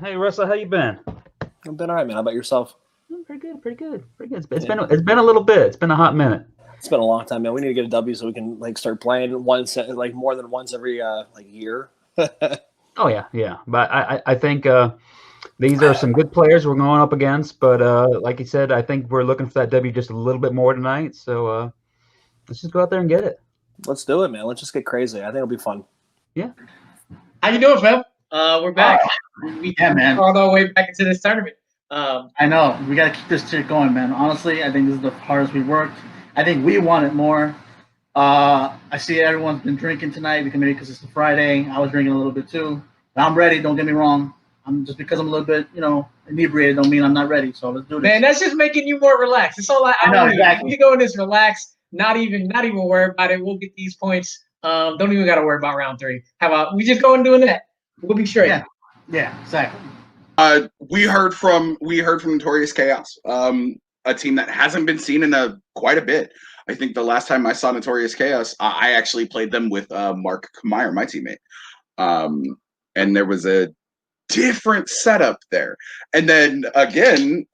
Hey Russell, how you been? I've been all right, man. How about yourself? Pretty good, pretty good, pretty good. It's been a little bit. It's been a hot minute. It's been a long time, man. We need to get a W so we can start playing more than once every year. Oh yeah, yeah. But I think these are some good players we're going up against. But like you said, I think we're looking for that W just a little bit more tonight. So let's just go out there and get it. Let's do it, man. Let's just get crazy. I think it'll be fun. Yeah. How you doing, Phil? We're back. Yeah, man. All the way back into this tournament. I know. We got to keep this shit going, man. Honestly, I think this is the hardest we worked. I think we want it more. I see everyone's been drinking tonight maybe because it's a Friday. I was drinking a little bit too. But I'm ready. Don't get me wrong. Just because I'm a little bit, inebriated don't mean I'm not ready. So let's do this. Man, that's just making you more relaxed. It's all I know, want. exactly. You go in this relaxed, not even worry about it. We'll get these points. Don't even got to worry about round 3. How about we just go and doing that? We'll be straight. Yeah, exactly. We heard from Notorious Chaos, a team that hasn't been seen in quite a bit. I think the last time I saw Notorious Chaos, I actually played them with Mark Cuellar, my teammate, and there was a different setup there. And then again,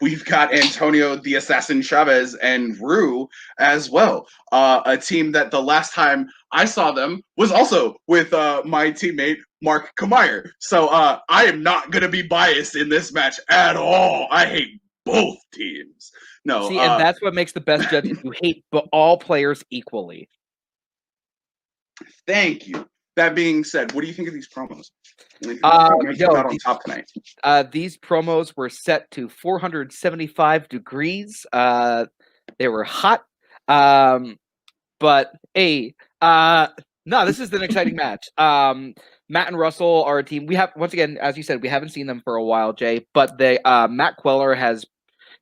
we've got Antonio the Assassin Chavez and Rue as well, a team that the last time I saw them was also with my teammate Mark Cuellar. So I am not going to be biased in this match at all. I hate both teams. No, see, and that's what makes the best judges. You hate all players equally. Thank you. That being said, what do you think of these promos? On top tonight. These promos were set to 475 degrees. They were hot. But no, this is an exciting match. Matt and Russell are a team. We have, once again, as you said, we haven't seen them for a while, Jay. But Matt Cuellar has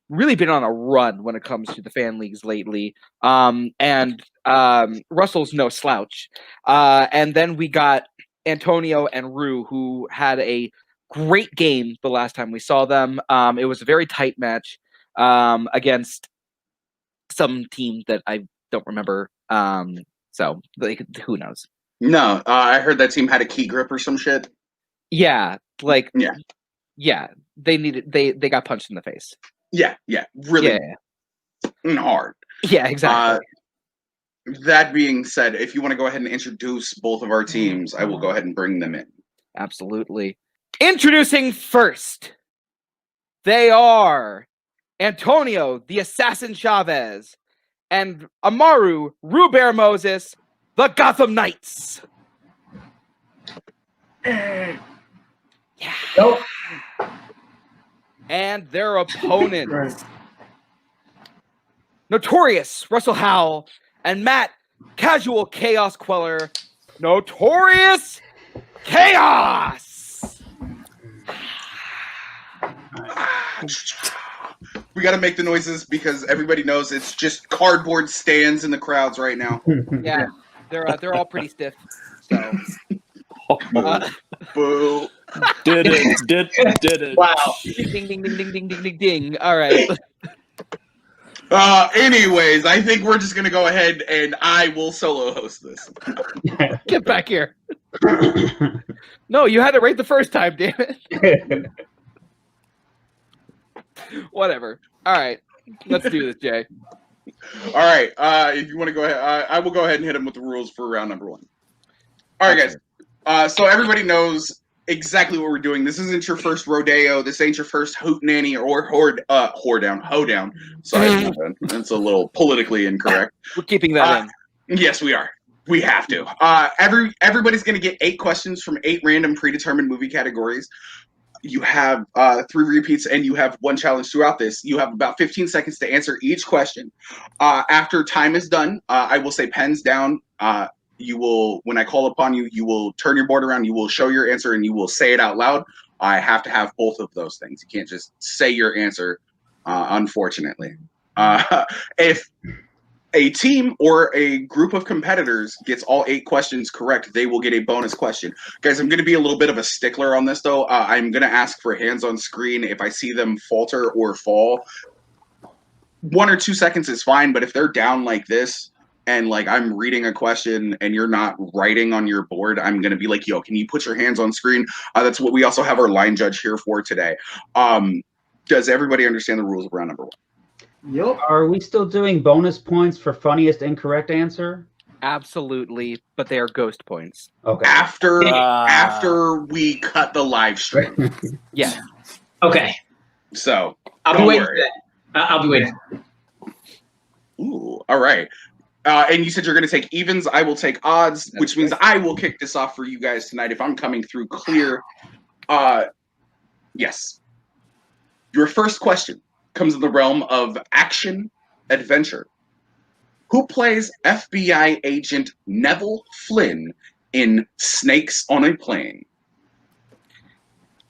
really been on a run when it comes to the fan leagues lately. And Russell's no slouch. And then we got Antonio and Rue, who had a great game the last time we saw them. It was a very tight match against some team that I don't remember. So who knows? No, I heard that team had a key grip or some shit. Yeah, yeah. They got punched in the face. Yeah, really hard. Yeah, exactly. That being said, if you want to go ahead and introduce both of our teams, I will go ahead and bring them in. Absolutely. Introducing first, they are Antonio, the Assassin Chavez, and Amaru, Ruber Moses, the Gotham Knights. Nope. And their opponents, Notorious Russell Howell and Matt Casual Chaos Cuellar. Notorious Chaos. We got to make the noises because everybody knows it's just cardboard stands in the crowds right now. Yeah, they're all pretty stiff. So. Boo. Did it. Wow. Ding, ding, ding, ding, ding, ding, ding, ding. All right. Anyways, I think we're just going to go ahead and I will solo host this. Get back here. No, you had it right the first time, damn it. Whatever. All right. Let's do this, Jay. All right. If you want to go ahead, I will go ahead and hit him with the rules for round number 1. All right, guys. So everybody knows exactly what we're doing. This isn't your first rodeo. This ain't your first hootenanny or hoedown. Sorry, that's a little politically incorrect. We're keeping that in. Yes, we are. We have to. Everybody's going to get 8 questions from 8 random predetermined movie categories. You have 3 repeats, and you have 1 challenge throughout this. You have about 15 seconds to answer each question. After time is done, I will say pens down. You will, when I call upon you, you will turn your board around, you will show your answer, and you will say it out loud. I have to have both of those things. You can't just say your answer, unfortunately. If a team or a group of competitors gets all 8 questions correct, they will get a bonus question. Guys, I'm going to be a little bit of a stickler on this, though. I'm going to ask for hands on screen if I see them falter or fall. 1 or 2 seconds is fine, but if they're down like this, and like I'm reading a question and you're not writing on your board, I'm gonna be like, yo, can you put your hands on screen? That's what we also have our line judge here for today. Does everybody understand the rules of round number 1? Yup. Are we still doing bonus points for funniest incorrect answer? Absolutely, but they are ghost points. Okay. After we cut the live stream. Yeah. Okay. So I'll be don't waiting worry. for that. I'll be waiting. Ooh, all right. And you said you're going to take evens. I will take odds, which means I will kick this off for you guys tonight if I'm coming through clear. Yes. Your first question comes in the realm of action adventure. Who plays FBI agent Neville Flynn in Snakes on a Plane?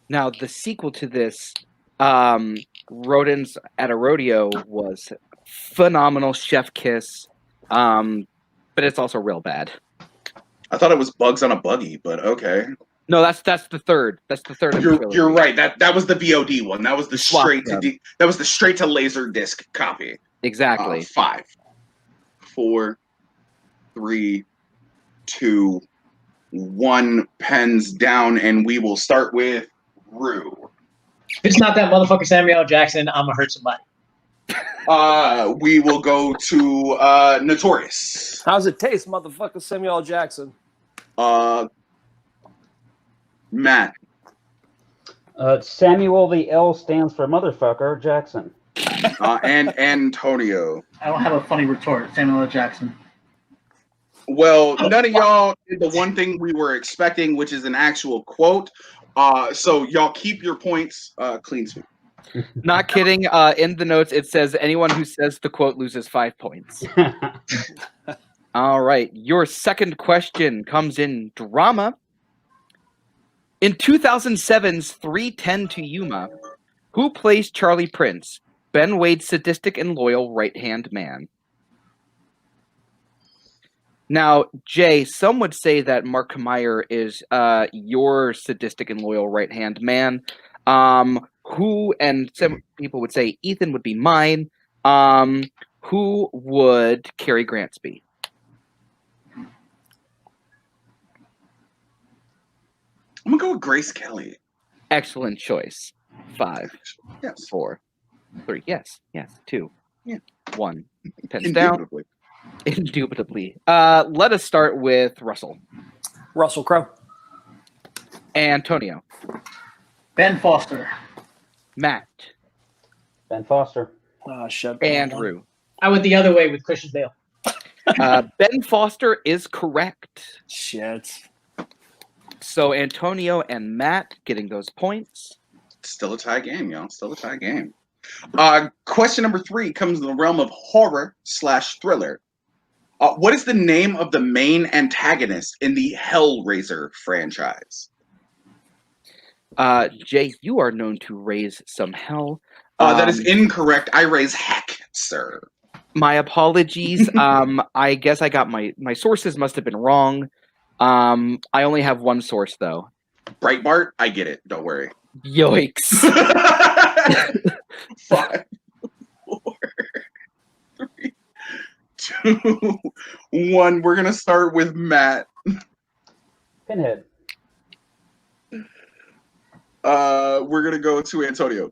Now, the sequel to this, Rodents at a Rodeo, was phenomenal chef kiss, but it's also real bad. I thought it was Bugs on a Buggy, but okay. No, that's the third. That's the third. Of the trilogy. You're right. That was the VOD one. That was the Swap straight them. to that was the straight to Laserdisc copy. Exactly. 5, 4, 3, 2, 1. Pens down, and we will start with Rue. If it's not that motherfucker Samuel L. Jackson, I'm gonna hurt somebody. We will go to Notorious. How's it taste, motherfucker Samuel L. Jackson? Matt. Samuel, the L stands for motherfucker, Jackson. And Antonio. I don't have a funny retort. Samuel L. Jackson. Well, none of y'all did the one thing we were expecting, which is an actual quote. So y'all keep your points clean sweep. Not kidding. In the notes, it says anyone who says the quote loses 5 points. All right. Your second question comes in drama. In 2007's 3:10 to Yuma, who plays Charlie Prince, Ben Wade's sadistic and loyal right-hand man? Now, Jay, some would say that Mark Meyer is your sadistic and loyal right-hand man. Who, and some people would say Ethan would be mine. Who would Cary Grant's be? I'm gonna go with Grace Kelly. Excellent choice. 5, Yes. 4, 3. Yes. 2, Yeah. 1. Pens down. Indubitably. Indubitably. Let us start with Russell. Russell Crowe. Antonio. Ben Foster. Matt. Ben Foster. Shut Andrew. I went the other way with Christian Bale. Ben Foster is correct. Shit. So Antonio and Matt getting those points. Still a tie game, y'all. Still a tie game. Question number 3 comes in the realm of horror/thriller. What is the name of the main antagonist in the Hellraiser franchise? Jay, you are known to raise some hell. That is incorrect. I raise heck, sir. My apologies. I guess I got my sources must have been wrong. I only have one source though. Breitbart, I get it. Don't worry. Yikes. 5, 4, 3, 2, 1. We're gonna start with Matt. Pinhead. We're gonna go to Antonio.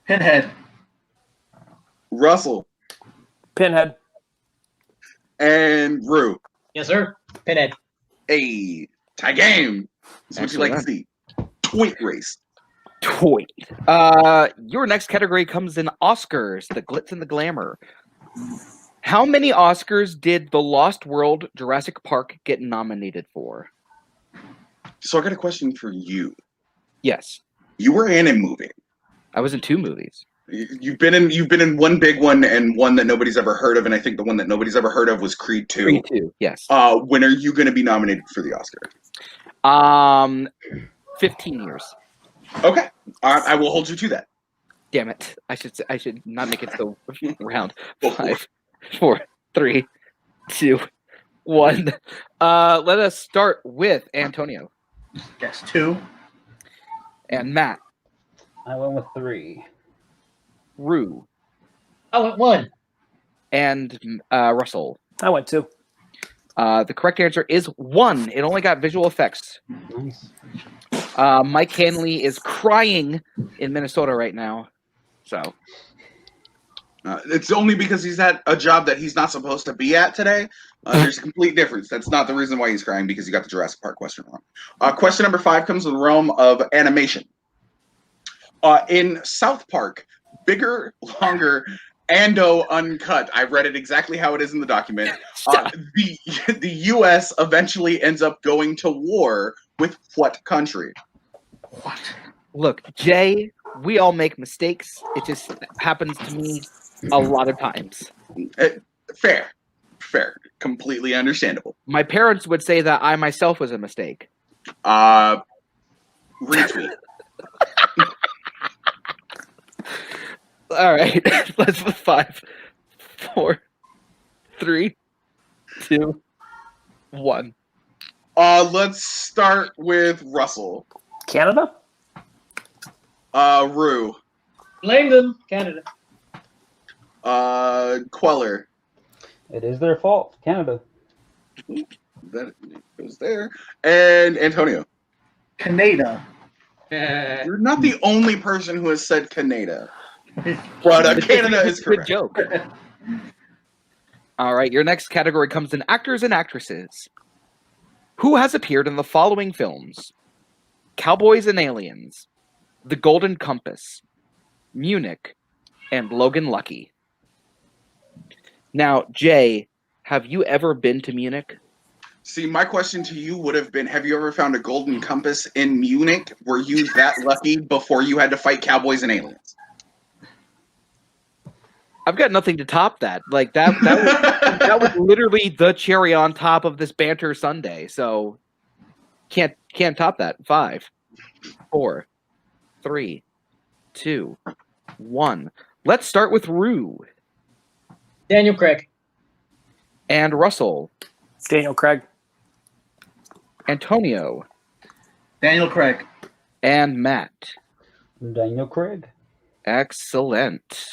Pinhead. Russell. Pinhead. And Rue. Yes, sir. Pinhead. A tie game. That's what you like to see. Tweet race. Toy. Your next category comes in Oscars, the glitz and the glamour. How many Oscars did The Lost World Jurassic Park get nominated for? So I got a question for you. Yes. You were in a movie. I was in 2 movies. You've been in one big one and one that nobody's ever heard of, and I think the one that nobody's ever heard of was Creed 2. Creed 2, yes. When are you going to be nominated for the Oscar? 15 years. Okay, I will hold you to that. Damn it. I should not make it so round. 5, 4, 3, 2, 1. Let us start with Antonio. Guess 2. And Matt. I went with 3. Rue. I went 1. And Russell. I went 2. The correct answer is 1. It only got visual effects. Nice. Mike Hanley is crying in Minnesota right now. So It's only because he's at a job that he's not supposed to be at today. There's a complete difference. That's not the reason why he's crying, because he got the Jurassic Park question wrong. Question number 5 comes in the realm of animation. In South Park, Bigger, Longer, Ando Uncut. I read it exactly how it is in the document. The U.S. eventually ends up going to war with what country? What? look, Jay, we all make mistakes. It just happens to me a lot of times. Fair. Completely understandable. My parents would say that I myself was a mistake. Retweet. All right, let's 5, 4, 3, 2, 1. Let's start with Russell. Canada? Rue. Blame them, Canada. Cuellar. It is their fault. Canada. That goes there. And Antonio. Canada. You're not the only person who has said Canada. But Canada is correct. Good joke. All right, your next category comes in actors and actresses. Who has appeared in the following films? Cowboys and Aliens, The Golden Compass, Munich, and Logan Lucky. Now, Jay, have you ever been to Munich? See, my question to you would have been, have you ever found a golden compass in Munich? Were you that lucky before you had to fight cowboys and aliens? I've got nothing to top that. Like that was literally the cherry on top of this banter Sunday. So can't top that. 5, 4, 3, 2, 1. Let's start with Rue. Daniel Craig. And Russell. Daniel Craig. Antonio. Daniel Craig. And Matt. Daniel Craig. Excellent.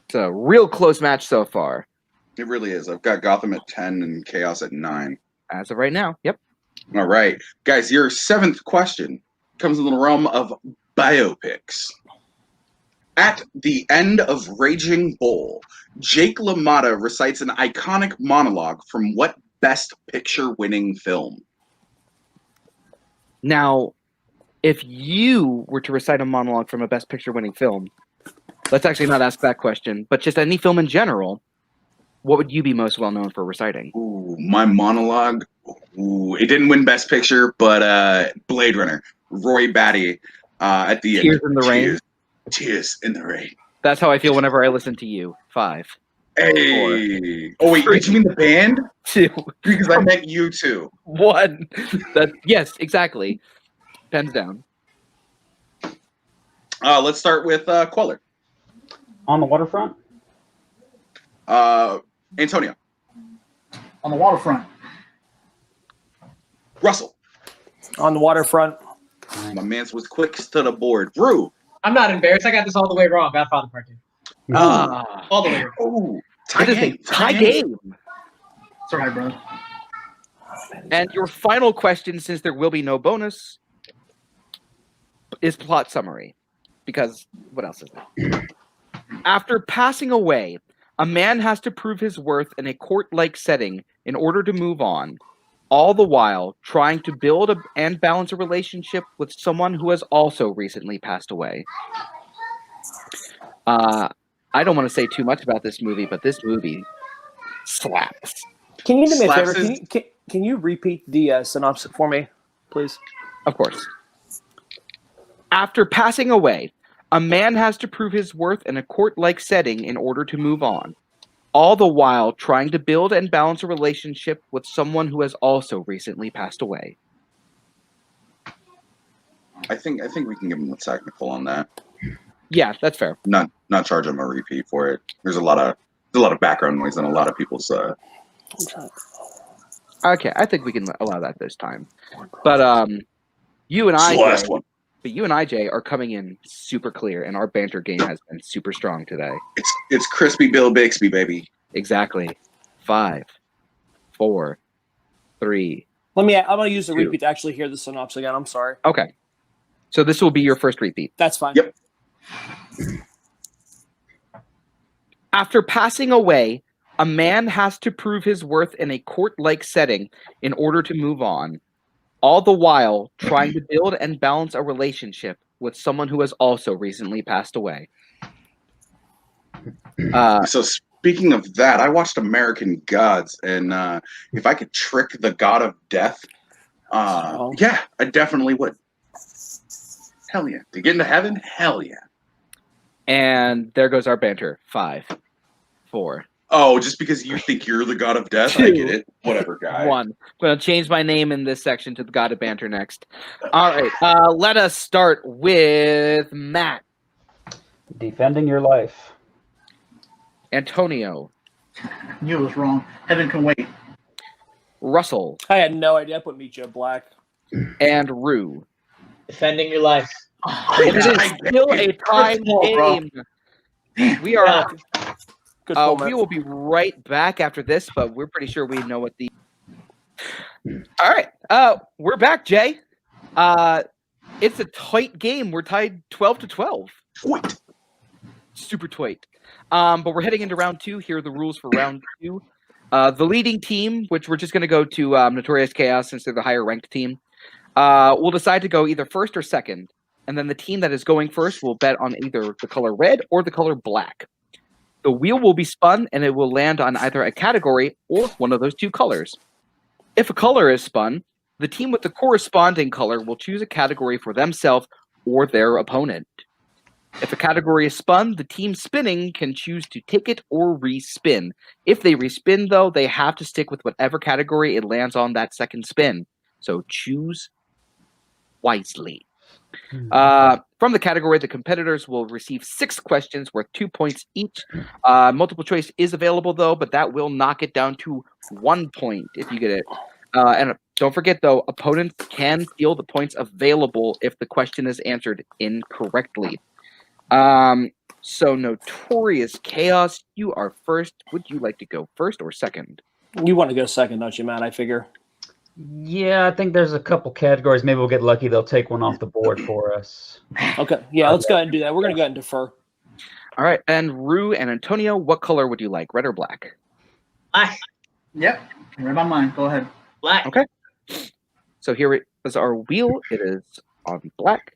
It's a real close match so far. It really is. I've got Gotham at 10 and Chaos at 9. As of right now. Yep. All right. Guys, your 7th question comes in the realm of biopics. At the end of Raging Bull, Jake LaMotta recites an iconic monologue from what Best Picture winning film? Now, if you were to recite a monologue from a Best Picture winning film, let's actually not ask that question, but just any film in general, what would you be most well known for reciting? Ooh, my monologue. Ooh, it didn't win Best Picture, but Blade Runner. Roy Batty at the Tears end. in the Rain. Tears in the Rain. That's how I feel whenever I listen to you. 5. Hey. Oh wait, did you mean the band? 2. Because I meant you too. 1. Yes, exactly. Pens down. Let's start with Cuellar. On the Waterfront. Antonio. On the Waterfront. Russell. On the Waterfront. My man's was quickest to the board. Rue. I'm not embarrassed. I got this all the way wrong. Godfather Part 2. All the way wrong. Oh, tie It is a game. tie game. It's all right, brother. And your final question, since there will be no bonus, is plot summary. Because what else is there? After passing away, a man has to prove his worth in a court-like setting in order to move on, all the while trying to build and balance a relationship with someone who has also recently passed away. I don't want to say too much about this movie, but this movie slaps. Can you do me a Slaps favor? Can you repeat the synopsis for me, please? Of course. After passing away, a man has to prove his worth in a court-like setting in order to move on, all the while trying to build and balance a relationship with someone who has also recently passed away. I think we can give him the technical on that. Yeah, that's fair. Not charge him a repeat for it. There's a lot of background noise and a lot of people's. Okay, I think we can allow that this time. But you and I, the last one. But you and I, Jay, are coming in super clear, and our banter game has been super strong today. It's crispy Bill Bixby, baby. Exactly. 5, 4, 3. I'm going to use the 2. repeat to actually hear the synopsis again. I'm sorry. Okay. So this will be your first repeat. That's fine. Yep. After passing away, a man has to prove his worth in a court-like setting in order to move on, all the while trying to build and balance a relationship with someone who has also recently passed away. So speaking of that, I watched American Gods, and if I could trick the god of death, yeah, I definitely would. Hell yeah. To get into heaven? Hell yeah. And there goes our banter. 5, 4, Oh, just because you think you're the god of death? 2, I get it. Whatever, guy. 1. I'm going to change my name in this section to the God of Banter next. All right. Let us start with Matt. Defending your life. Antonio. Knew it was wrong. Heaven can wait. Russell. I had no idea. I put Meet Joe Black. And Rue. Defending your life. It is still a tied game. We are. Good moment. We will be right back after this, but we're pretty sure we know what the. All right, we're back, Jay. It's a tight game. We're tied 12-12. Wait. Super tight. But we're heading into round 2. Here are the rules for round 2. The leading team, which we're just going to go to Notorious Chaos since they're the higher ranked team, will decide to go either first or second. And then the team that is going first will bet on either the color red or the color black. The wheel will be spun, and it will land on either a category or one of those two colors. If a color is spun, the team with the corresponding color will choose a category for themselves or their opponent. If a category is spun, the team spinning can choose to take it or respin. If they respin, though, they have to stick with whatever category it lands on that second spin. So choose wisely. From the category, the competitors will receive 6 questions worth 2 points each. Multiple choice is available, though, but that will knock it down to 1 point if you get it. And don't forget, though, opponents can steal the points available if the question is answered incorrectly. So Notorious Chaos, you are first. Would you like to go first or second? You want to go second, don't you, Matt? I figure. Yeah, I think there's a couple categories. Maybe we'll get lucky. They'll take one off the board for us. Okay. Yeah, let's go ahead and do that. We're going to go ahead and defer. All right. And Rue and Antonio, what color would you like, red or black? Black. Yep. Read my mind. Go ahead. Black. Okay. So here is our wheel. It is on black.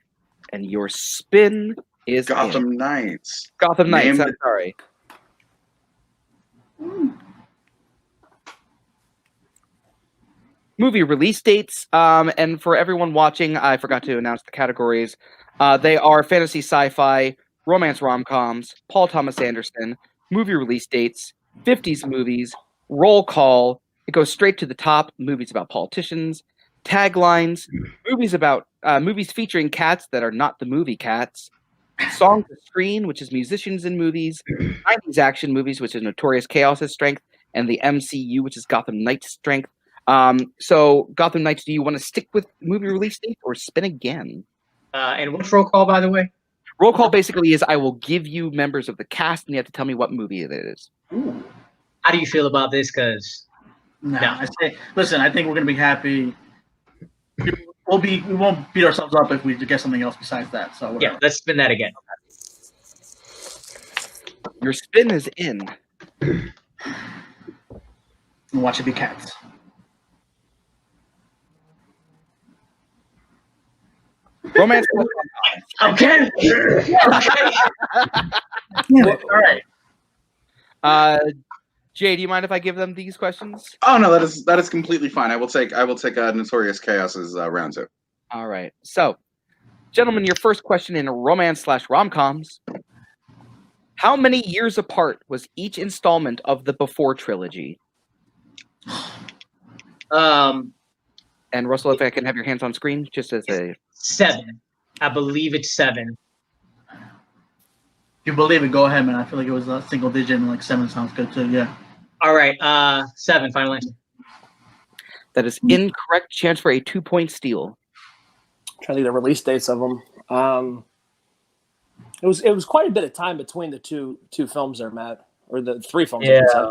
And your spin is Gotham Knights. Gotham Knights. Named- I'm sorry. Movie release dates. And for everyone watching, I forgot to announce the categories. They are fantasy, sci-fi, romance, rom-coms, Paul Thomas Anderson, movie release dates, 50s movies, roll call. It goes straight to the top. Movies about politicians, taglines, movies featuring cats that are not the movie cats, songs to screen, which is musicians in movies, 90s action movies, which is Notorious Chaos' strength, and the MCU, which is Gotham Knights' strength. So Gotham Knights, do you want to stick with movie release date or spin again? And what's roll call, by the way? Roll call basically is I will give you members of the cast, and you have to tell me what movie it is. Ooh. How do you feel about this? Because No, No. I say, listen, I think we're going to be happy. We won't beat ourselves up if we get something else besides that. So whatever. yeah, let's spin that again. Your spin is in. And watch it be cats. Romance. Okay. Okay. All right. Jay, do you mind if I give them these questions? Oh no, that is completely fine. I will take Notorious Chaos's round 2. All right. So, gentlemen, your first question in romance/rom-coms. How many years apart was each installment of the Before trilogy? And Russell, if I can have your hands on screen, just as a 7. I believe it's 7. If you believe it, go ahead, man. I feel like it was a single digit and like 7 sounds good too. Yeah. All right. 7. Final answer. that is incorrect. Chance for a 2-point steal. Trying to think the release dates of them. It was quite a bit of time between the two films there, Matt, or the 3 films. Yeah.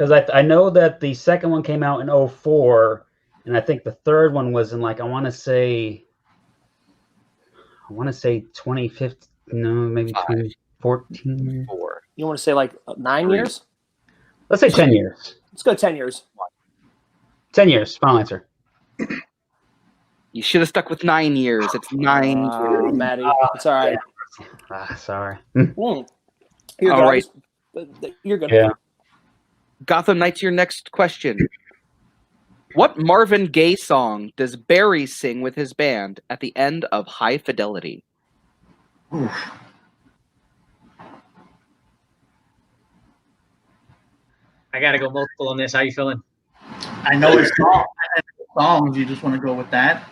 because I know that the second one came out in 04, and I think the third one was in like I want to say 2015. No, maybe 2014. 4. You want to say like 9 3. years? Let's say 10 years. Let's go 10 years. 10 years. Final answer. You should have stuck with 9 years. It's 9 years. Maddie, it's all right. Sorry. You're good. All right. You're good. Yeah. Gotham Knights, your next question. What Marvin Gaye song does Barry sing with his band at the end of High Fidelity? Oof. I gotta go multiple on this. How you feeling? I know his songs. You just want to go with that?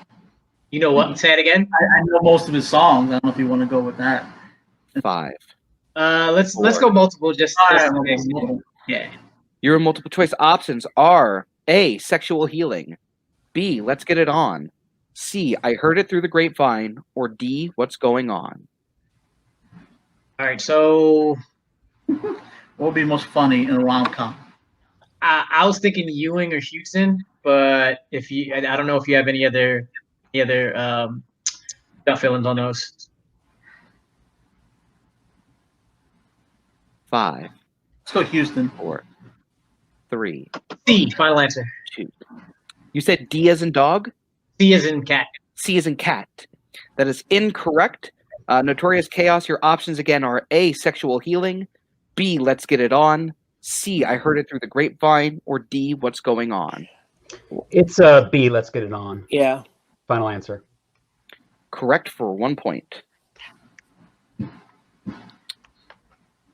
You know what? Say it again. I know most of his songs. I don't know if you want to go with that. 5. Let's Four. go multiple. Just Multiple. yeah. Your multiple choice options are A, sexual healing, B, let's get it on, C, I heard it through the grapevine, or D, what's going on? All right. So What would be most funny in a rom-com? I was thinking Ewing or Houston, but if you, I don't know if you have any other gut feelings on those. 5, Let's go Houston. 4, 3, C. Final answer. 2. You said D as in dog? C as in cat. C as in cat. That is incorrect. Notorious Chaos, your options again are A, sexual healing, B, let's get it on, C, I heard it through the grapevine, or D, what's going on? It's B. Let's get it on. Yeah. Final answer. Correct for 1 point.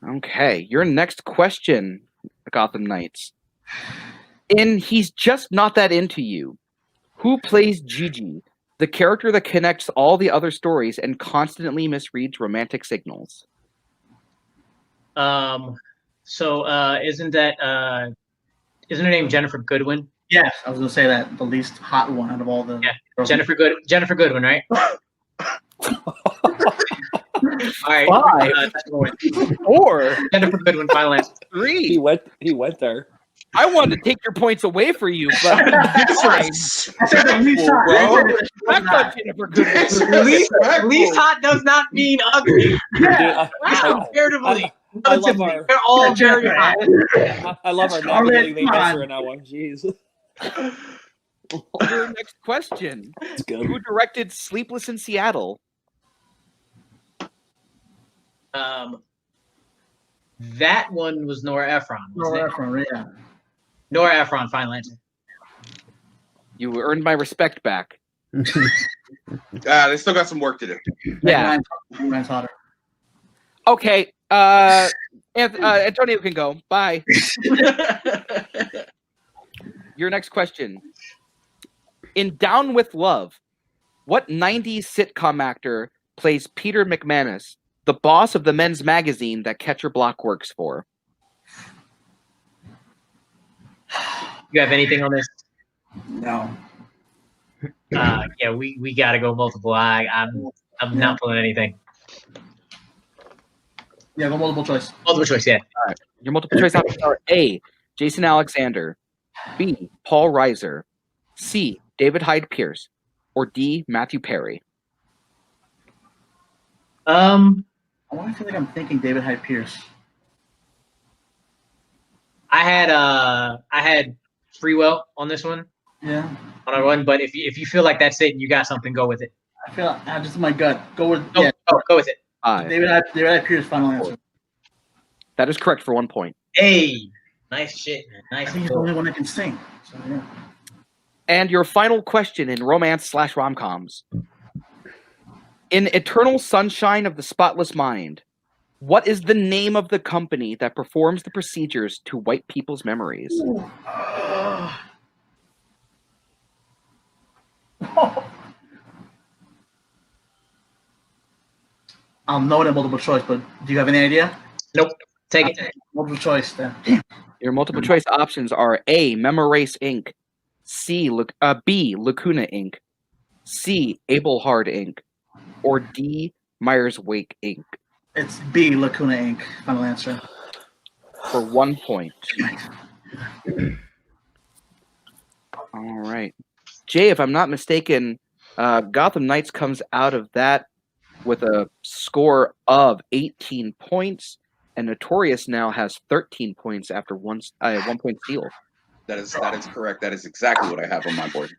Okay, your next question, Gotham Knights. In He's Just Not That Into You, who plays Gigi, the character that connects all the other stories and constantly misreads romantic signals? So isn't her name Jennifer Goodwin? Yes, I was gonna say that the least hot one out of all the. Yeah, girls. Jennifer Goodwin, right? All right. 5, that's the one. 4, Jennifer Goodwin. Final answer. 3. He went there. I wanted to take your points away for you, but I said the least hot. Bro. I thought Jennifer Goodman. Least hot does not mean ugly. Dude, I Comparatively, I love relatively, our- they're all very hot. I love our Charlotte, navigating the come answer on. in that one. Jeez. Your next question. It's good. Who directed Sleepless in Seattle? That one was Nora Ephron. Wasn't it? Yeah. Nora Ephron. Final answer. You earned my respect back. They still got some work to do. Yeah. Ryan's hotter. Okay. Antonio can go. Bye. Your next question. In Down with Love, what 90s sitcom actor plays Peter McManus, the boss of the men's magazine that Catcher Block works for? You have anything on this? No. Yeah, we got to go multiple. I'm not pulling anything. Yeah, go multiple choice. Multiple choice. Yeah. All right. Your multiple choice options are A, Jason Alexander, B, Paul Reiser, C, David Hyde Pierce, or D, Matthew Perry. I want to feel like I'm thinking David Hyde Pierce. I had free will on this one. Yeah. On a run, but if you feel like that's it and you got something, go with it. I feel like just in my gut. Go with Go with it. 5. David Hyde Pierce. Final answer. That is correct for 1 point. Hey, nice shit, man. I Nice. think he's the only one that can sing. So yeah. And your final question in romance/rom-coms. In Eternal Sunshine of the Spotless Mind, what is the name of the company that performs the procedures to wipe people's memories? I'll know it in multiple choice, but do you have any idea? Nope. Take it. Multiple choice then. Your multiple choice options are A, Memorace Inc., B, Lacuna Inc., C, Abelhard Inc., or D, Myers Wake Inc. It's B, Lacuna Inc. Final answer. For 1 point. All right. Jay, if I'm not mistaken, Gotham Knights comes out of that with a score of 18 points, and Notorious now has 13 points after one point steal. That is correct. That is exactly what I have on my board.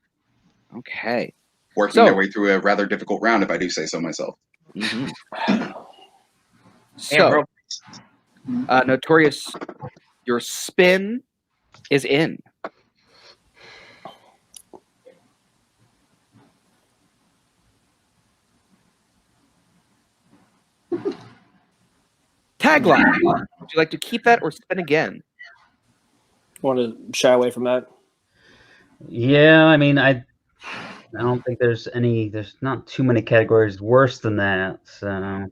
Okay. Working their way through a rather difficult round, if I do say so myself. Mm-hmm. Damn, So, Notorious, your spin is in. Tagline. Would you like to keep that or spin again? Want to shy away from that? Yeah, I mean, I don't think there's not too many categories worse than that. So,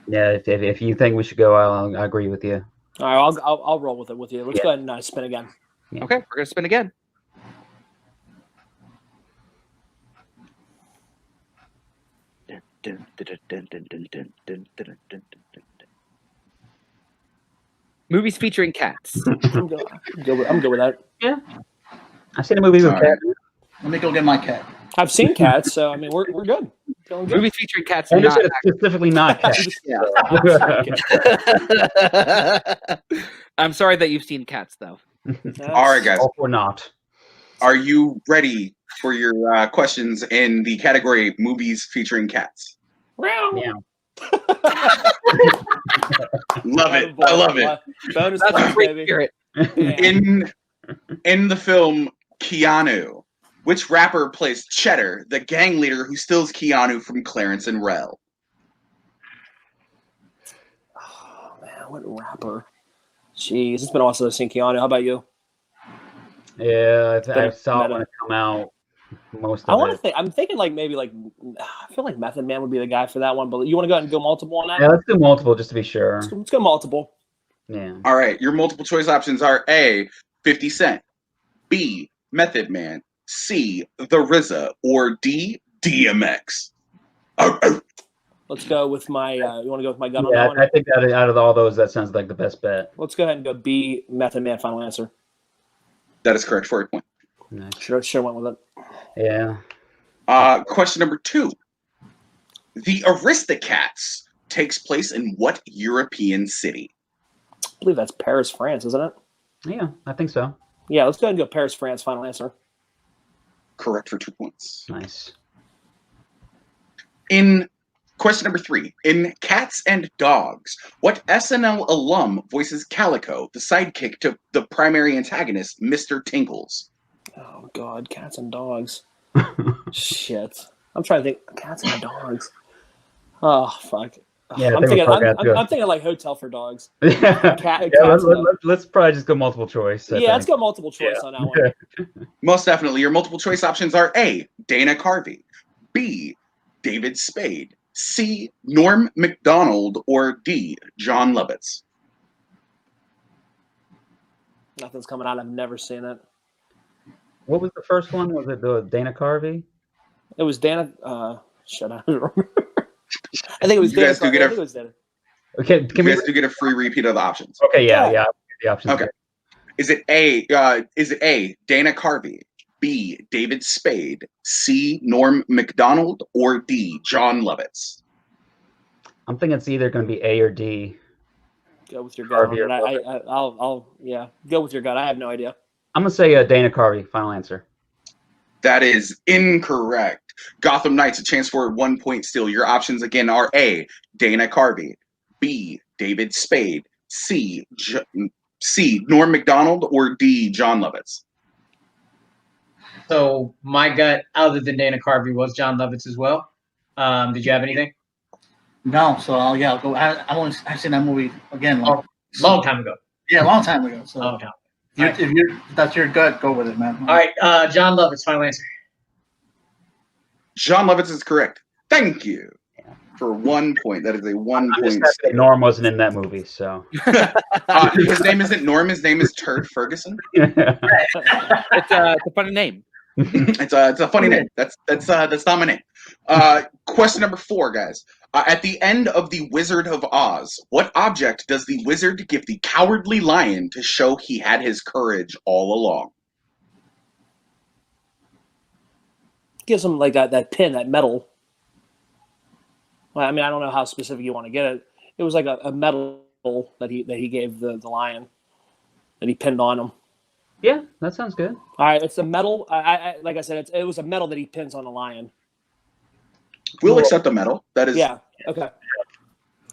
yeah, if you think we should go, I'll agree with you. All right, I'll roll with it with you. Let's go ahead and spin again. Yeah. Okay, we're gonna spin again. Movies featuring cats. I'm good with that. Yeah, I've seen a movie with cats. Let me go get my cat. I've seen cats, so I mean we're good. Feeling good. Movies featuring cats. I just Not said it's specifically not cats. I'm sorry that you've seen cats, though. All right, guys. Or not. Are you ready for your questions in the category movies featuring cats? Yeah. Love it. I love it. Bonus That's a points, great baby. spirit. Yeah. In the film Keanu, which rapper plays Cheddar, the gang leader who steals Keanu from Clarence and Rel? Oh man, what rapper? Jeez, it's been a while since I've seen Keanu. How about you? Yeah, I Better- saw it better. when it come out. Most I of want to it. think. I'm thinking like maybe like I feel like Method Man would be the guy for that one. But you want to go ahead and go multiple on that? Yeah, let's do multiple just to be sure. Let's go multiple. Yeah. All right, your multiple choice options are A, 50 Cent, B, Method Man, C, The RZA, or D, DMX. Let's go with my. You want to go with my gun on Yeah, that one? I think out of all those, that sounds like the best bet. Let's go ahead and go B, Method Man. Final answer. That is correct for a point. Nice. Sure went with it. Yeah. Question number 2. The Aristocats takes place in what European city? I believe that's Paris, France, isn't it? Yeah, I think so. Yeah, let's go ahead and go Paris, France. Final answer. Correct for 2 points. Nice. In question number 3, in Cats and Dogs, what SNL alum voices Calico, the sidekick to the primary antagonist, Mr. Tinkles? Oh God, cats and dogs. Shit, I'm trying to think. Cats and dogs. Oh fuck. Yeah, I'm thinking like Hotel for Dogs. Yeah, Cats let's probably just go multiple choice. Yeah, let's go multiple choice on that one. Most definitely. Your multiple choice options are A, Dana Carvey, B, David Spade, C, Norm Macdonald, or D, John Lovitz. Nothing's coming out. I've never seen it. What was the first one? Was it the Dana Carvey? It was Dana. Shut up. I think it was You Dana. guys do Carvey. get I a- think it was Dana. Okay, You can we? guys do get a free repeat of the options. Okay, yeah. The options. Okay. Is it A, Dana Carvey, B, David Spade, C, Norm Macdonald, or D, John Lovitz? I'm thinking it's either going to be A or D. Go with your gut. Carvey or I'll go with your gut. I have no idea. I'm going to say Dana Carvey. Final answer. That is incorrect. Gotham Knights, a chance for a 1 point steal. Your options again are A, Dana Carvey, B, David Spade, C, Norm Macdonald, or D, John Lovitz. So my gut, other than Dana Carvey, was John Lovitz as well. Did you have anything? No, so I'll go. I've seen that movie again. Long time ago. Yeah, a long time ago. So Long time. if that's your gut, go with it, man. All right, John Lovitz, final answer. John Lovitz is correct. Thank you for 1 point. That is a 1 I'm just point. happy that Norm wasn't in that movie, so. His name isn't Norm. His name is Turd Ferguson. It's a funny name. It's a funny name. That's not my name. Question number 4, guys. At the end of The Wizard of Oz, what object does the wizard give the cowardly lion to show he had his courage all along? Gives him like that pin, that medal. Well, I mean, I don't know how specific you want to get it. It was like a medal that he gave the lion that he pinned on him. Yeah, that sounds good. All right, it's a medal. Like I said, it was a medal that he pins on the lion. We'll accept the medal. That is, Yeah. Okay.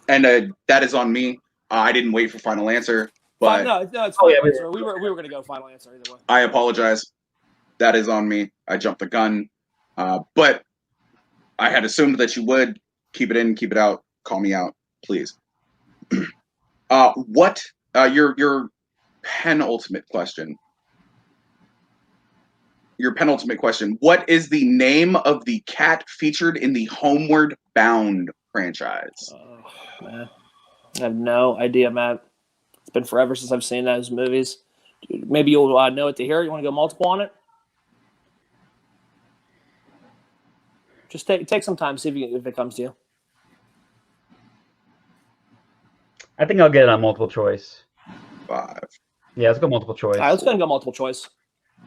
and that is on me. I didn't wait for final answer, but No, it's final yeah, answer. We were going to go final answer either way. I apologize. That is on me. I jumped the gun, but I had assumed that you would keep it in, keep it out. Call me out, please. What? Your penultimate question. Your penultimate question. What is the name of the cat featured in the Homeward Bound franchise? Oh, man. I have no idea, Matt. It's been forever since I've seen those movies. Dude, maybe you'll know it to hear. You want to go multiple on it? Just take some time, see if it comes to you. I think I'll get it on multiple choice. 5. Yeah, let's go multiple choice. All right, let's go and go multiple choice.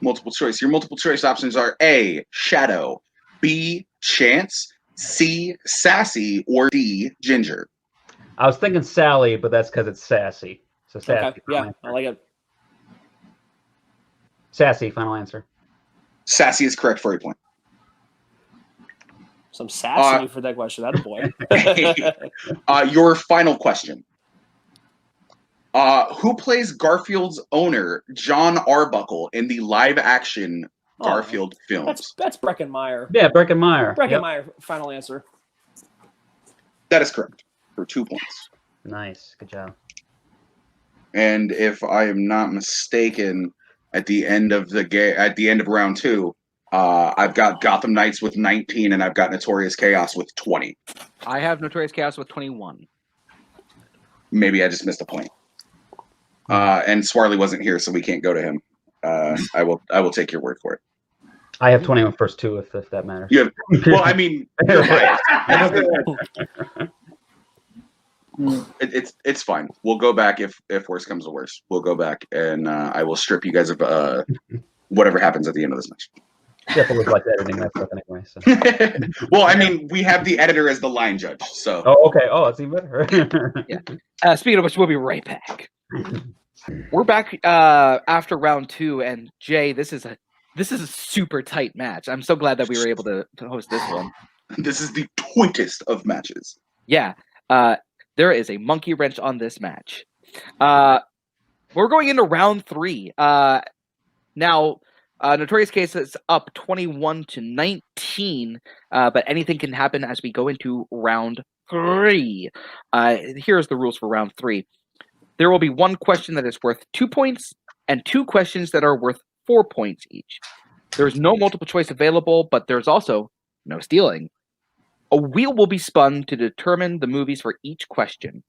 Multiple choice. Your multiple choice options are A, Shadow, B, Chance, C, Sassy, or D, Ginger. I was thinking Sally, but that's because it's sassy. So sassy. Okay, yeah, I like it. Sassy, final answer. Sassy is correct for a point. Some sassy for that question. That boy. Your final question. Who plays Garfield's owner, John Arbuckle, in the live-action Garfield films? That's Breckenmeyer. Yeah, Breckenmeyer. Breckenmeyer, final answer. That is correct for 2 points. Nice, good job. And if I am not mistaken, at the end of round 2, I've got Gotham Knights with 19, and I've got Notorious Chaos with 20. I have Notorious Chaos with 21. Maybe I just missed a point. And Swarley wasn't here, so we can't go to him. I will take your word for it. I have 21 first two, if that matters. You have, well, I mean, you're right. It's fine. We'll go back if worse comes to worse. We'll go back, and I will strip you guys of whatever happens at the end of this match. Definitely like editing that stuff anyway. So. Well, I mean, we have the editor as the line judge, so. Oh, okay. Oh, that's even better. Yeah. Speaking of which, we'll be right back. We're back after round 2, and Jay, this is a super tight match. I'm so glad that we were able to host this one. This is the quickest of matches. Yeah. There is a monkey wrench on this match. We're going into round 3. Now, Notorious Chaos is up 21-19, but anything can happen as we go into round 3. Here's the rules for round 3. There will be one question that is worth 2 points and 2 questions that are worth 4 points each. There's no multiple choice available, but there's also no stealing. A wheel will be spun to determine the movies for each question.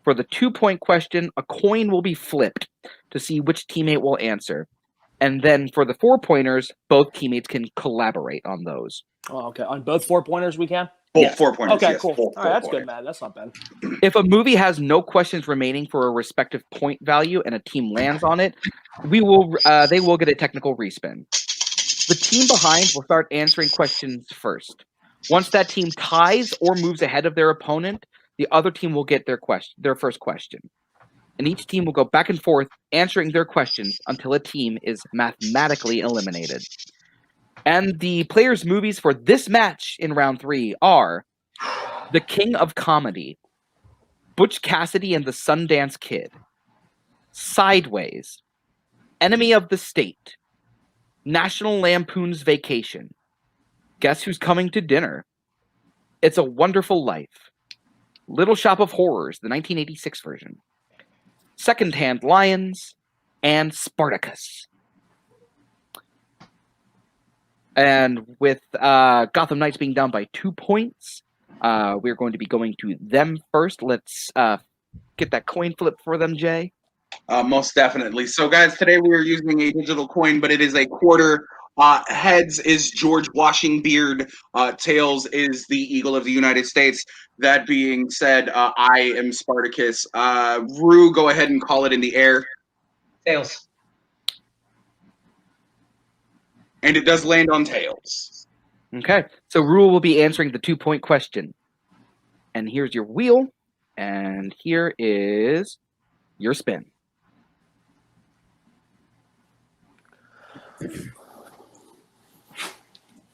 For the 2-point question, a coin will be flipped to see which teammate will answer. And then for the 4-pointers, both teammates can collaborate on those. Oh, okay. On both 4-pointers we can? Both Yeah. 4-pointers. Okay, yes, cool. four All right, that's pointers. good, man. That's not bad. If a movie has no questions remaining for a respective point value and a team lands on it, they will get a technical respin. The team behind will start answering questions first. Once that team ties or moves ahead of their opponent, the other team will get their first question. And each team will go back and forth answering their questions until a team is mathematically eliminated. And the players' movies for this match in round 3 are The King of Comedy, Butch Cassidy and the Sundance Kid, Sideways, Enemy of the State, National Lampoon's Vacation, Guess Who's Coming to Dinner, It's a Wonderful Life, Little Shop of Horrors, the 1986 version, Secondhand Lions, and Spartacus. And with Gotham Knights being down by 2 points, we're going to be going to them first. Let's get that coin flip for them, Jay. Most definitely. So, guys, today we are using a digital coin, but it is a quarter Heads is George Washingbeard. Tails is the Eagle of the United States. That being said, I am Spartacus. Rue, go ahead and call it in the air. Tails. And it does land on Tails. Okay. So Rule will be answering the 2-point question. And here's your wheel. And here is your spin.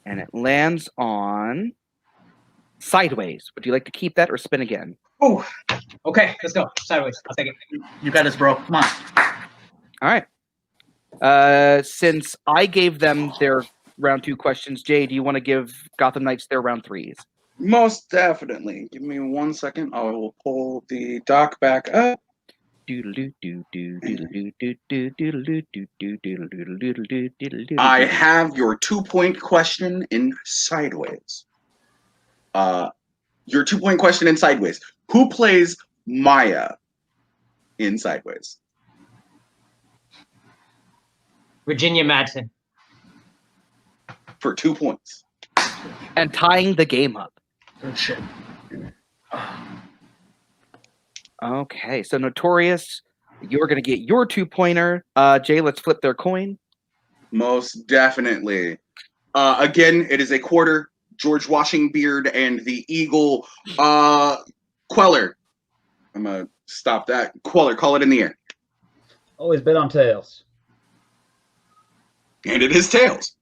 And it lands on sideways. Would you like to keep that or spin again? Oh, okay. Let's go. Sideways. I'll take it. You got this, bro. Come on. All right. Since I gave them their round 2 questions, Jay, do you want to give Gotham Knights their round 3s? Most definitely. Give me 1 second. I will pull the doc back up. I have your 2-point question in Sideways. Your 2-point question in Sideways. Who plays Maya in Sideways? Virginia Madsen. For 2 points. And tying the game up. Good shit. Okay, so Notorious, you're going to get your 2-pointer. Jay, let's flip their coin. Most definitely. Again, it is a quarter. George Washingbeard and the Eagle. Cuellar. I'm going to stop that. Cuellar, call it in the air. Always bet on Tails. And it is Tails.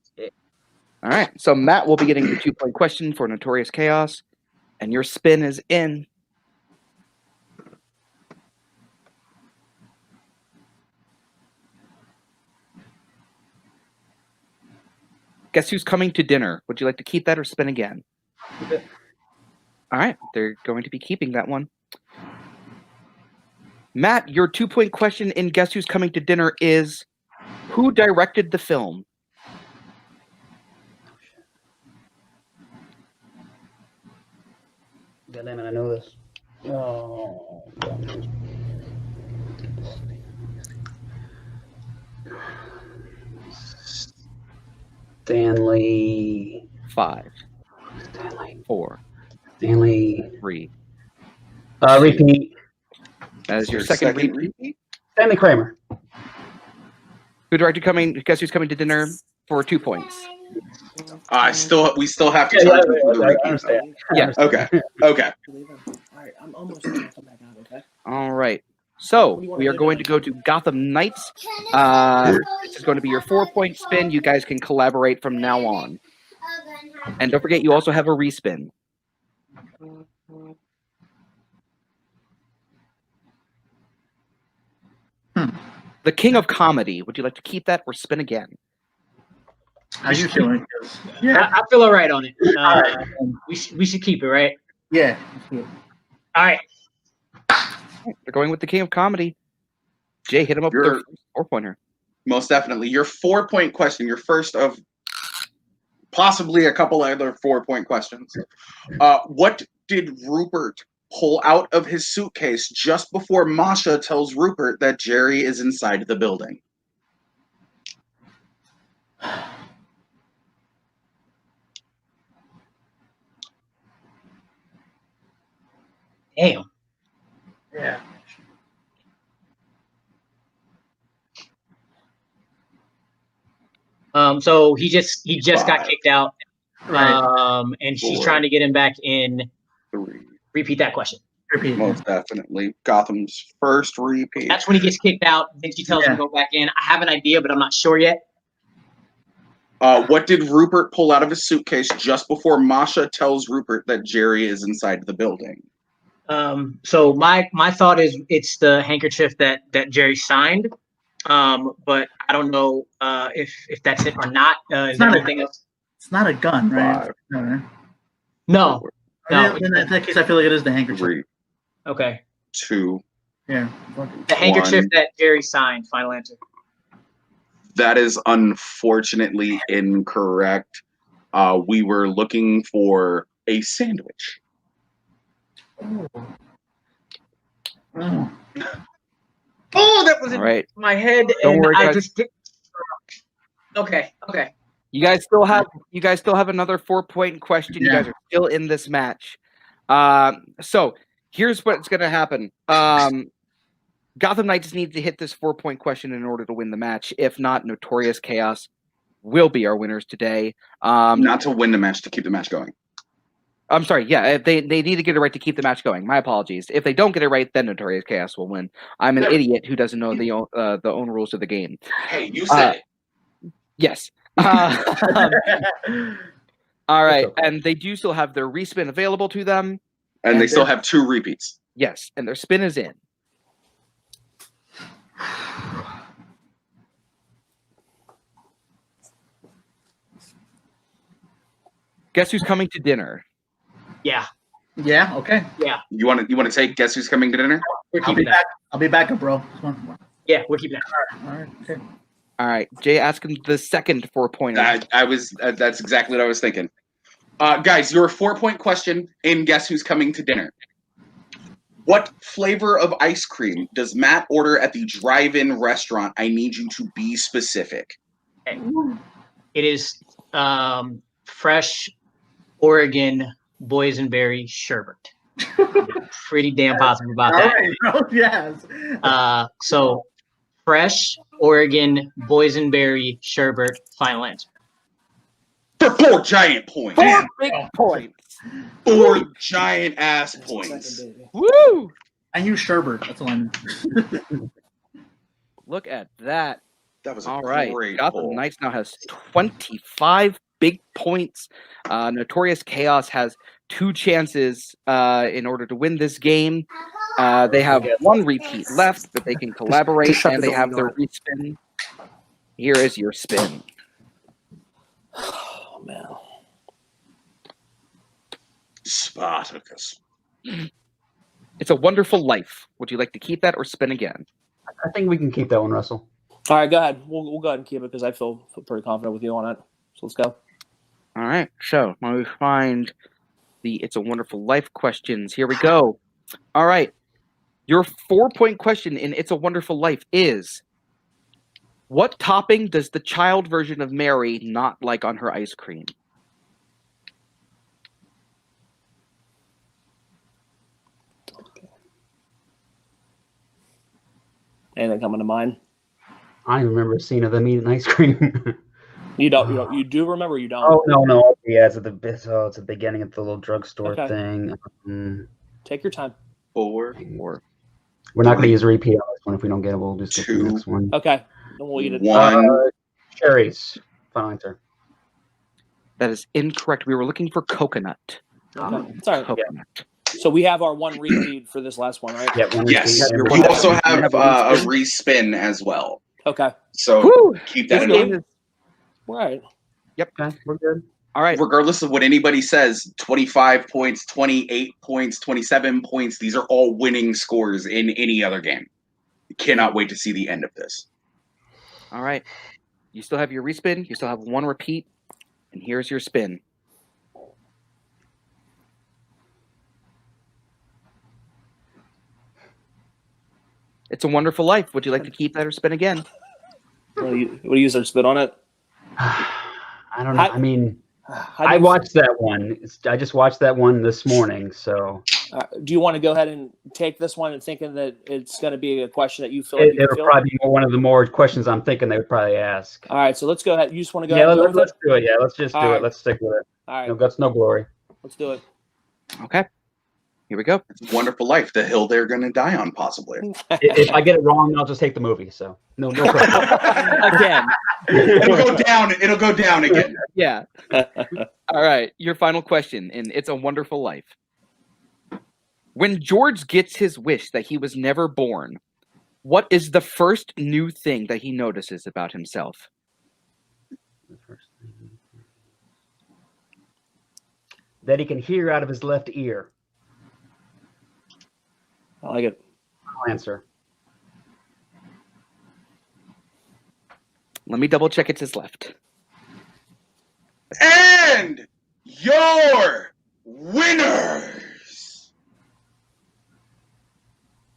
All right, so Matt will be getting the 2-point question for Notorious Chaos. And your spin is in. Guess who's coming to dinner? Would you like to keep that or spin again? All right, they're going to be keeping that one. Matt, your 2-point question in Guess Who's Coming to Dinner is, who directed the film? God damn it, I know this. Oh, God. Stanley. 5, Stanley. 4, Stanley. 3. Repeat. That is your second repeat. Stanley Kramer. Who directed Guess Who's Coming to Dinner for 2 points? We still have to Yeah, charge yeah, you for the I repeat. understand. Yeah. Okay. All right, I'm almost going to come back out, okay? All right. So we are going to go to Gotham Knights. This is going to be your 4-point spin. You guys can collaborate from now on. And don't forget, you also have a respin. The King of Comedy. Would you like to keep that or spin again? How you feeling? I feel all right on it. We should keep it, right? Yeah. All right. They're going with the King of Comedy. Jay, hit him up with their 4-pointer. Most definitely. Your 4-point question, your first of possibly a couple other 4-point questions. What did Rupert pull out of his suitcase just before Masha tells Rupert that Jerry is inside the building? Damn. Yeah. So he just got 5, kicked out. Right. And she's 4, trying to get him back in. 3. Repeat that question. Repeat. Most definitely. Gotham's first repeat. That's when he gets kicked out. Then she tells him to go back in. I have an idea, but I'm not sure yet. What did Rupert pull out of his suitcase just before Masha tells Rupert that Jerry is inside the building? So my thought is it's the handkerchief that Jerry signed. But I don't know if that's it or not. Is there anything else? It's not a gun, right? 5, No. 4, No. In that case, I feel like it is the handkerchief. 3, Okay. 2. Yeah. The handkerchief 1. that Jerry signed. Final answer. That is unfortunately incorrect. We were looking for a sandwich. Oh. Oh, that was All in right. my head, Don't and worry, I guys. just did. Okay. You guys still have another 4-point question. You guys are still in this match. So here's what's going to happen. Gotham Knights need to hit this 4-point question in order to win the match. If not, Notorious Chaos will be our winners today. Not to win the match, to keep the match going. I'm sorry. Yeah, they need to get it right to keep the match going. My apologies. If they don't get it right, then Notorious Chaos will win. I'm an idiot who doesn't know the own rules of the game. Hey, you said it. Yes. All right, and they do still have their respin available to them, And they still have 2 repeats. yes, and their spin is in. Guess who's coming to dinner? Yeah. Yeah. Okay. You want to take Guess Who's Coming to Dinner? We're I'll keeping be that. back. I'll be back, bro. Yeah, we're keeping that. All right. Okay. All right, Jay, ask him the second 4-pointer. That's exactly what I was thinking. Guys, your 4-point question in Guess Who's Coming to Dinner. What flavor of ice cream does Matt order at the drive-in restaurant? I need you to be specific. Okay. It is fresh Oregon boysenberry sherbet. Pretty damn positive about All that. right, bro. Yes. So fresh Oregon boysenberry sherbet. Final answer. For 4 giant points. 4 big points. 4 giant ass points. Woo! I use sherbet. That's all I know. Look at that. That was a All right. great Gotham poll. Knights now has 25 big points. Notorious Chaos has 2 chances in order to win this game. They have 1 repeat left, but they can collaborate, shut and the they door, have you their know respin. Here is your spin. Oh man. Spartacus. It's a Wonderful Life. Would you like to keep that or spin again? I think we can keep that one, Russell. All right, go ahead. We'll go ahead and keep it because I feel pretty confident with you on it. So let's go. All right. So when we find the It's a Wonderful Life questions, here we go. All right. Your 4-point question in It's a Wonderful Life is, what topping does the child version of Mary not like on her ice cream? Anything coming to mind? I remember a scene of them eating ice cream. You don't. You do remember? Or you don't. Oh no! Yeah, it's at the beginning of the little drugstore Okay. thing. Take your time. 4. Or We're not going to use a repeat on this one. If we don't get it, we'll just get to the 2. next one. Okay. Then we'll eat it. 1. Cherries. Final answer. that is incorrect. We were looking for coconut. Okay. It's all right. Coconut. So we have our 1 repeat for this last one, right? Yeah, one Yes. repeat. You also have a respin as well. Okay. So Whew. keep that This in game mind. is Right. Okay, we're good. all right. Regardless of what anybody says, 25 points, 28 points, 27 points, these are all winning scores in any other game. Cannot wait to see the end of this. All right. You still have your respin. You still have 1 repeat. And here's your spin. It's a Wonderful Life. Would you like to keep that or spin again? What do you use their spit on it? I don't know. I mean, How do I you- watched that one. I just watched that one this morning. So do you want to go ahead and take this one and thinking that it's going to be a question that you feel like you it'll feel? probably be one of the more questions I'm thinking they would probably ask. All right, so let's go ahead. You just want to go Yeah, ahead and go with let's it? do it. Yeah, let's just do All it. right. Let's stick with it. All right, No guts, no glory. let's do it. Okay. Here we go. It's a Wonderful Life, the hill they're going to die on, possibly. If I get it wrong, I'll just take the movie. So no problem. Again. It'll go down. It'll go down again. Yeah. All right. Your final question in It's a Wonderful Life. When George gets his wish that he was never born, what is the first new thing that he notices about himself? That he can hear out of his left ear. I like it. I'll answer. Let me double check it's his left. And your winners,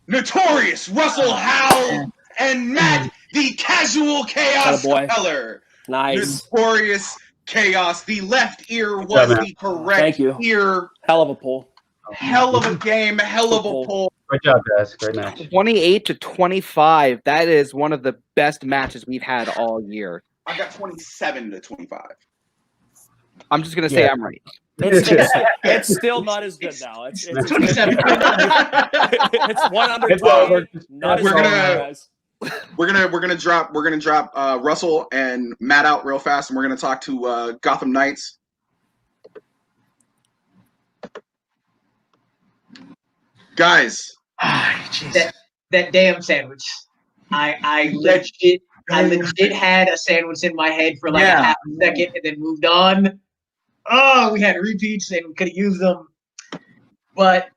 Notorious Russell Howell and Matt the Casual Chaos Attaboy. Cuellar. Nice. Notorious Chaos. The left ear Good was job, man. the correct Thank you. ear. Hell of a pull. Hell of a game. Hell of a Good pull. Great job, guys. Great match. 28-25. That is one of the best matches we've had all year. I got 27-25. I'm just gonna say Yeah. I'm right. It's still not as good now. It's 27. it's one under It's over. 20. Not as We're good, gonna- guys. We're gonna drop Russell and Matt out real fast, and we're gonna talk to Gotham Knights. Guys, that damn sandwich. I legit had a sandwich in my head for like a half a second and then moved on. Oh, we had repeats and we could have used them, but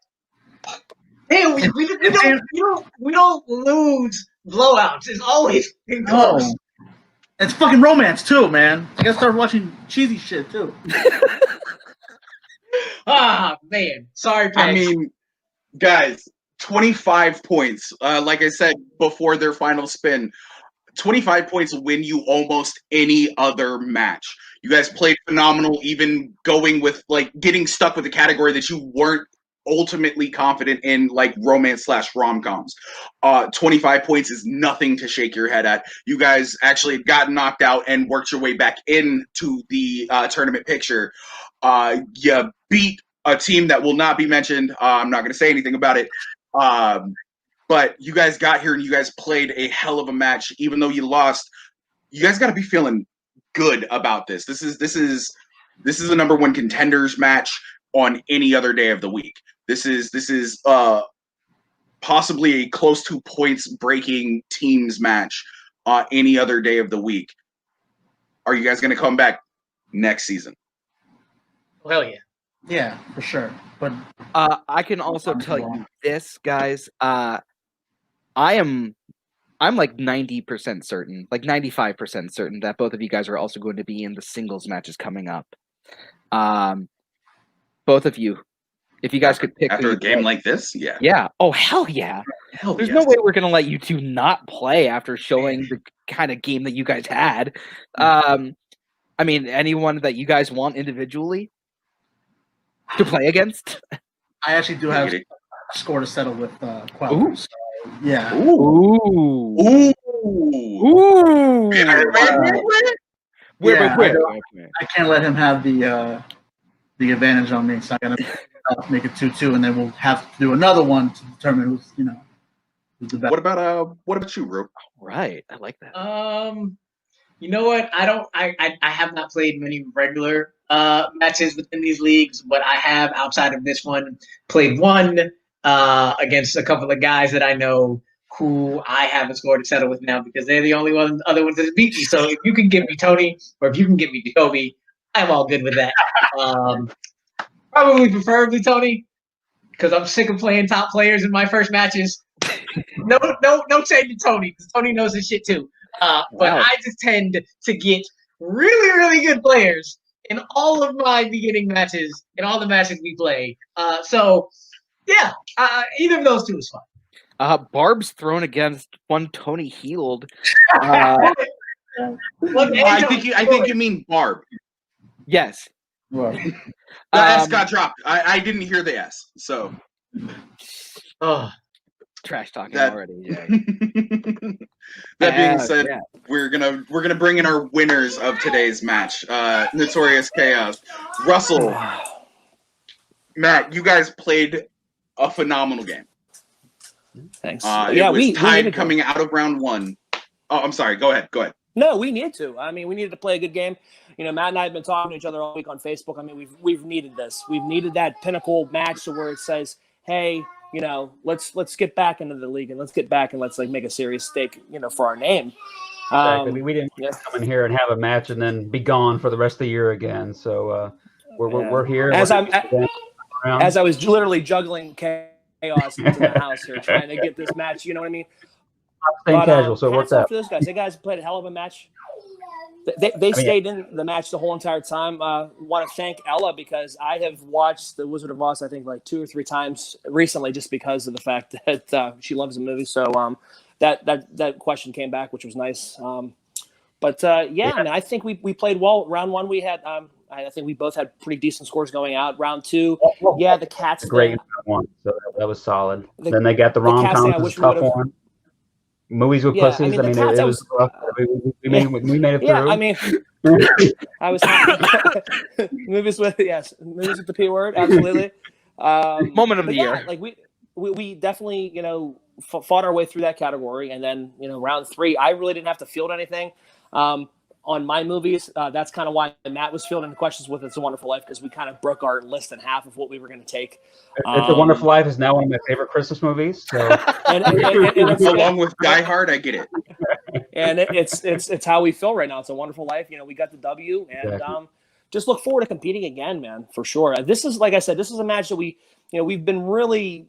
hey, we don't lose blowouts. It's always been close. It's fucking romance too, man. I gotta start watching cheesy shit too. Ah, man. Sorry, Pat. I mean, guys, 25 points. Like I said before their final spin, 25 points win you almost any other match. You guys played phenomenal, even going with like getting stuck with a category that you weren't ultimately confident in, like romance/rom-coms. 25 points is nothing to shake your head at. You guys actually got knocked out and worked your way back into the tournament picture. You beat a team that will not be mentioned. I'm not going to say anything about it. But you guys got here and you guys played a hell of a match. Even though you lost, you guys got to be feeling good about this. This is a number one contenders match on any other day of the week. This is possibly a close to points breaking teams match any other day of the week. Are you guys going to come back next season? Hell yeah. Yeah, for sure. But I can also tell you this, guys. I'm like 90% certain, like 95% certain that both of you guys are also going to be in the singles matches coming up. Both of you, if you guys could pick after who a you game play. like this, yeah. Yeah. Oh hell yeah! Hell There's yes. no way we're gonna let you two not play after showing the kind of game that you guys had. I mean, anyone that you guys want individually to play against. I actually do have a score to settle with Cuellar. So, yeah. Ooh. Ooh. Ooh. Wait. I can't let him have the advantage on me, so I'm gonna make it 2-2, and then we'll have to do another one to determine who's the best. What about you, Rope? Right. I like that. You know what? I have not played many regular matches within these leagues, but I have, outside of this one, played one against a couple of guys that I know who I have a score to settle with now because they're the only other ones that have beat me. So if you can give me Tony or if you can give me Jacoby, I'm all good with that. Probably preferably Tony, because I'm sick of playing top players in my first matches. No shade to Tony, because Tony knows his shit too. But I just tend to get really, really good players in all of my beginning matches, in all the matches we play. So, yeah, either of those two is fine. Barb's thrown against one Tony Healed. I think you mean Barb. Yes. Well, The S got dropped. I didn't hear the S. So. Trash talking already. Yeah. That being said, we're gonna bring in our winners of today's match. Notorious Chaos, Russell, Matt. You guys played a phenomenal game. Thanks. It was tied coming out of round one. Oh, I'm sorry. Go ahead. No, we need to. I mean, we needed to play a good game. You know, Matt and I have been talking to each other all week on Facebook. I mean, we've needed this. We've needed that pinnacle match to where it says, "Hey, you know, let's get back into the league and let's get back and let's like make a serious stake, you know, for our name." Exactly. We didn't come in here and have a match and then be gone for the rest of the year again. So we're here. As I was literally juggling chaos into the house here, trying to get this match. You know what I mean? Staying casual, so it worked out. For those guys, played a hell of a match. They stayed in the match the whole entire time. Want to thank Ella because I have watched The Wizard of Oz I think like 2 or 3 times recently just because of the fact that she loves the movie. So that question came back, which was nice. But yeah, I mean, I think we played well. Round one, we had I think we both had pretty decent scores going out. Round two, yeah, the Cats great thing. one, so that was solid. Then they got the rom Cats thing, I coms, wish we tough would've- one. Movies with Yeah, I pussies. mean, the Cats, it I was was- rough. We made it Yeah, through. I mean, I was movies with the P word, absolutely. Moment of but the yeah, year. like we definitely fought our way through that category, and then round three, I really didn't have to field anything on my movies. That's kind of why Matt was fielding questions with It's a Wonderful Life, because we kind of broke our list in half of what we were going to take. It's a Wonderful Life is now one of my favorite Christmas movies. So and it's, Along with Die Hard, I get it. and it's how we feel right now. It's a Wonderful Life. We got the W, and Exactly. just look forward to competing again, man, for sure. This is, like I said, this is a match that we've been really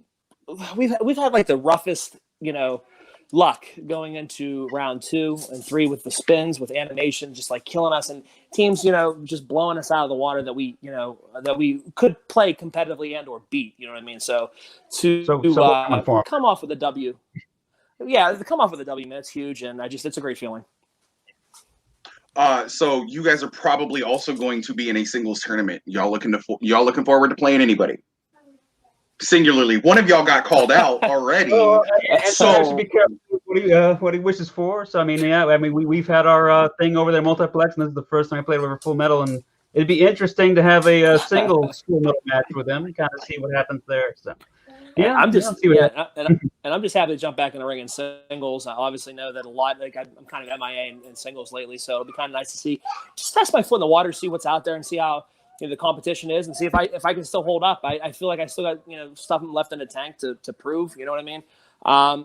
we've had like the roughest luck going into round 2 and 3 with the spins, with animation just like killing us, and teams just blowing us out of the water that we could play competitively and or beat. You know what I mean? So come off with a W. Yeah, to come off with a W, man, it's huge, and it's a great feeling. So you guys are probably also going to be in a singles tournament. Y'all looking forward to playing anybody? Singularly, one of y'all got called out already. So be careful what he wishes for. So I mean, we've had our thing over there, multiplex, and this is the first time I played with Full Metal, and it'd be interesting to have a single Full Metal match with them and kind of see what happens there. So yeah, I'm just and I'm just happy to jump back in the ring in singles. I obviously know that a lot. Like I'm kind of MIA in singles lately, so it'll be kind of nice to just test my foot in the water, see what's out there, and see how the competition is, and see if I can still hold up. I feel like I still got stuff left in the tank to prove. You know what I mean?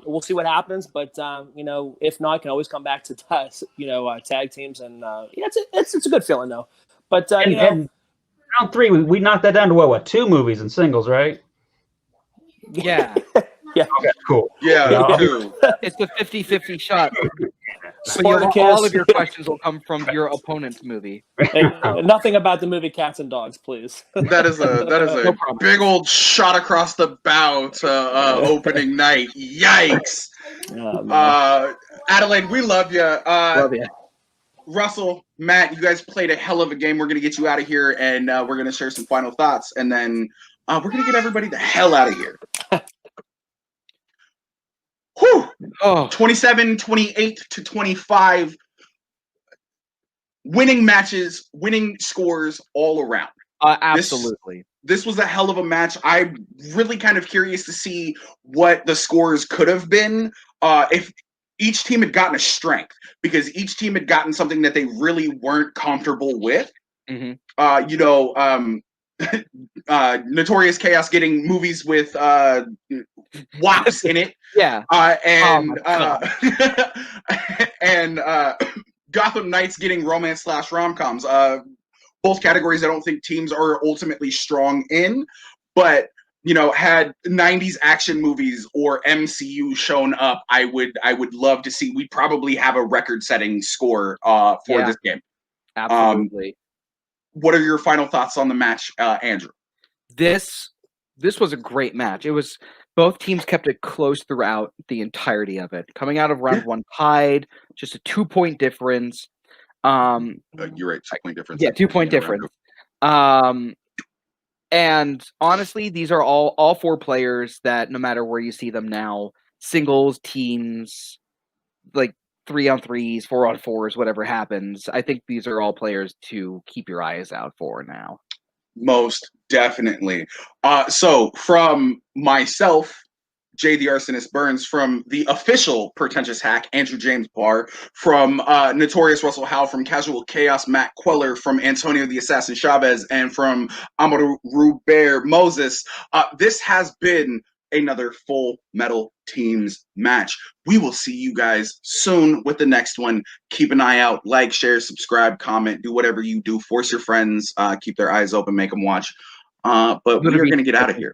We'll see what happens, but if not, I can always come back to tag teams, and it's a good feeling though. But and round 3, we knocked that down to what 2 movies and singles, right? Yeah. Yeah. Okay, cool. Yeah, too. It's a 50-50 shot. Spartacus. All of your questions will come from your opponent's movie. And nothing about the movie Cats and Dogs, please. That is a No big old shot across the bow to opening night. Yikes! Adelaide, we love you. Love you. Russell, Matt, you guys played a hell of a game. We're gonna get you out of here, and we're gonna share some final thoughts, and then we're gonna get everybody the hell out of here. Whew. 27, 28 to 25. Winning matches, winning scores all around. Absolutely. This was a hell of a match. I'm really kind of curious to see what the scores could have been if each team had gotten a strength, because each team had gotten something that they really weren't comfortable with. Mm-hmm. Notorious Chaos getting movies with WAPs in it. Yeah. And Gotham Knights getting romance / rom-coms. Both categories I don't think teams are ultimately strong in, but had 90s action movies or MCU shown up, I would love to see. We'd probably have a record-setting score for this game. Absolutely. What are your final thoughts on the match, Andrew? This was a great match. It was, both teams kept it close throughout the entirety of it. Coming out of round 1 tied, just a 2-point difference. You're right, 2-point difference. Yeah, 2-point difference. And honestly, these are all 4 players that, no matter where you see them now, singles, teams, like 3-on-3s, 4-on-4s, whatever happens, I think these are all players to keep your eyes out for now. Most definitely. So from myself, Jay the Arsonist Burns, from the official Pretentious Hack, Andrew James Barr, from Notorious Russell Howell, from Casual Chaos, Matt Cuellar, from Antonio the Assassin Chavez, and from Amaru Bear Moses, this has been another Full Metal Teams match. We will see you guys soon with the next one. Keep an eye out. Like, share, subscribe, comment, do whatever you do. Force your friends, keep their eyes open, make them watch. But we are going to get out of here.